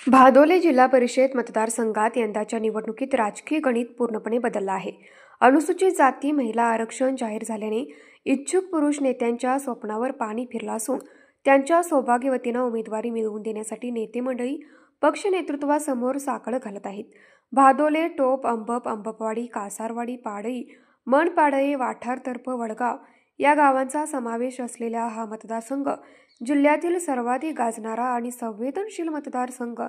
भादोले जिल्हा परिषद मतदारसंघात यंदाच्या निवडणुकीत राजकीय गणित पूर्णपणे बदललं आहे. अनुसूचित जाती महिला आरक्षण जाहीर झाल्याने इच्छुक पुरुष नेत्यांच्या स्वप्नावर पाणी फिरलं असून त्यांच्या सौभाग्यवतींना उमेदवारी मिळवून देण्यासाठी नेते मंडळी पक्ष नेतृत्वासमोर साकडं घालत आहेत. भादोले, टोप, अंबपवाडी, कासारवाडी, पाडळी, मनपाडळे, वाठारतर्फ, वडगाव या गावांचा समावेश असलेला हा मतदारसंघ जिल्ह्यातील सर्वाधिक गाजणारा आणि संवेदनशील मतदारसंघ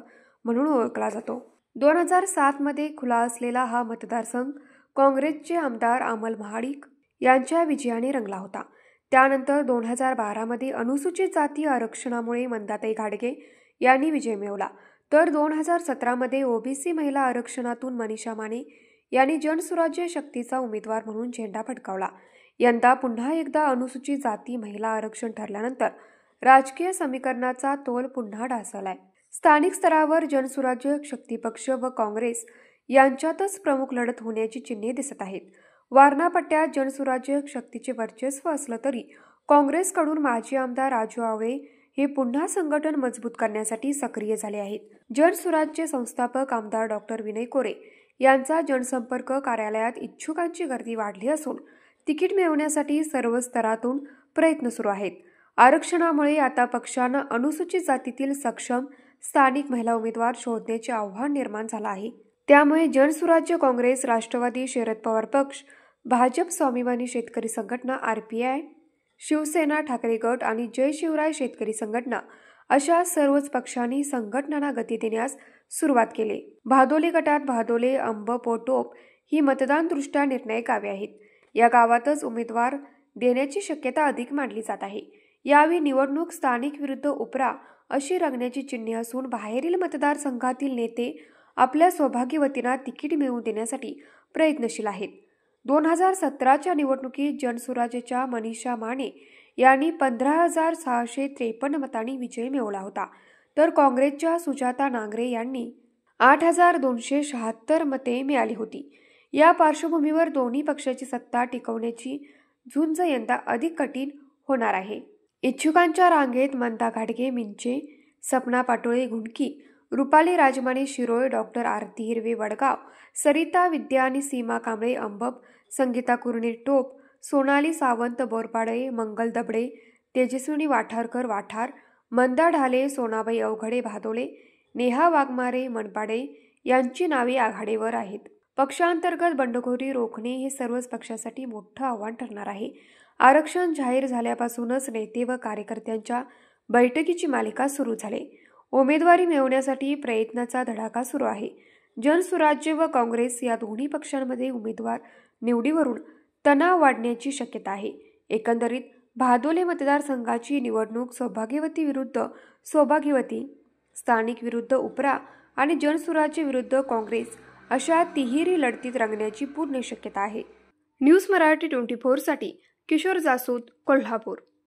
म्हणून ओळखला जातो. 2007 मध्ये खुला असलेला हा मतदारसंघ काँग्रेसचे आमदार अमल महाडिक यांच्या विजयाने रंगला होता. त्यानंतर 2012 मध्ये अनुसूचित जाती आरक्षणामुळे मंदाताई घाडगे यांनी विजय मिळवला. तर 2017 मध्ये ओबीसी महिला आरक्षणातून मनीषा माने यांनी जनसुराज्य शक्तीचा उमेदवार म्हणून झेंडा फडकावला. यंदा पुन्हा एकदा अनुसूचित जाती महिला आरक्षण ठरल्यानंतर राजकीय समीकरणाचा तोल पुन्हा ढासळलाय. स्थानिक स्तरावर जनसुराज्य शक्ती पक्ष व काँग्रेस यांच्यातच प्रमुख लढत होण्याची चिन्हे दिसत आहेत. वारणा पट्ट्यात जनसुराज्य शक्तीचे वर्चस्व असलं तरी काँग्रेसकडून माजी आमदार राजू आवळे हे पुन्हा संघटन मजबूत करण्यासाठी सक्रिय झाले आहेत. जनसुराज्य संस्थापक आमदार डॉक्टर विनय कोरे यांचा जनसंपर्क कार्यालयात इच्छुकांची गर्दी वाढली असून तिकीट मिळवण्यासाठी सर्व स्तरातून प्रयत्न सुरू आहेत. आरक्षणामुळे आता पक्षानं अनुसूचित जातीतील सक्षम स्थानिक महिला उमेदवार शोधण्याचे आव्हान निर्माण झालं आहे. त्यामुळे जनसुराज्य काँग्रेस, राष्ट्रवादी, शरद पवार पक्ष, भाजप, स्वाभिमानी शेतकरी संघटना, आरपीआय, शिवसेना, ठाकरे गट आणि जय शिवराय शेतकरी संघटना अशा सर्वच पक्षांनी संघटनांना गती देण्यास सुरुवात केली. भादोले गटात भादोले, टोप ही मतदानदृष्ट्या निर्णायक गावे आहेत. या गावातच उमेदवार देण्याची शक्यता अधिक मानली जात आहे. यावेळी निवडणूक स्थानिक विरुद्ध उपरा अशी रंगण्याची चिन्हे असून बाहेरील मतदारसंघातील नेते आपल्या सौभाग्यवतींना तिकीट मिळवून देण्यासाठी प्रयत्नशील आहेत. 2017च्या निवडणुकीत जनसुराज्यच्या मनीषा माने यांनी 15,653 मतांनी विजय मिळवला होता. तर काँग्रेसच्या सुजाता नांगरे यांनी 8,276 मते मिळाली होती. या पार्श्वभूमीवर दोन्ही पक्षाची सत्ता टिकवण्याची झुंज यंदा अधिक कठीण होणार आहे. इच्छुकांच्या रांगेत मंदा घाडगे मिंचे, सपना पाटोळे घुंडकी, रुपाली राजमाने शिरोळ, डॉक्टर आरती हिरवे वडगाव, सरिता विद्या आणि सीमा कांबळे अंबप, संगीता कुरणे टोप, सोनाली सावंत बोरपाडळे, मंगल दबडे, तेजस्विनी वाठारकर वाठार, मंदा ढाले, सोनाबाई अवघडे भादोले, नेहा वाघमारे मनपाडे यांची नावे आघाडीवर आहेत. पक्षांतर्गत बंडखोरी रोखणे हे सर्वच पक्षासाठी मोठं आव्हान ठरणार आहे. आरक्षण जाहीर झाल्यापासूनच नेते व कार्यकर्त्यांच्या बैठकीची मालिका सुरू झाली. उमेदवारी मिळवण्यासाठी प्रयत्नाचा धडाका सुरू आहे. जनसुराज्य व काँग्रेस या दोन्ही पक्षांमध्ये उमेदवार निवडीवरून तणाव वाढण्याची शक्यता आहे. एकंदरीत भादोले मतदारसंघाची निवडणूक सौभाग्यवती विरुद्ध सौभाग्यवती, स्थानिक विरुद्ध उपरा आणि जनसुराज्य विरुद्ध काँग्रेस अशा तिहेरी लढतीत रंगण्याची पूर्ण शक्यता आहे. न्यूज मराठी 24 साठी किशोर जासूद, कोल्हापूर.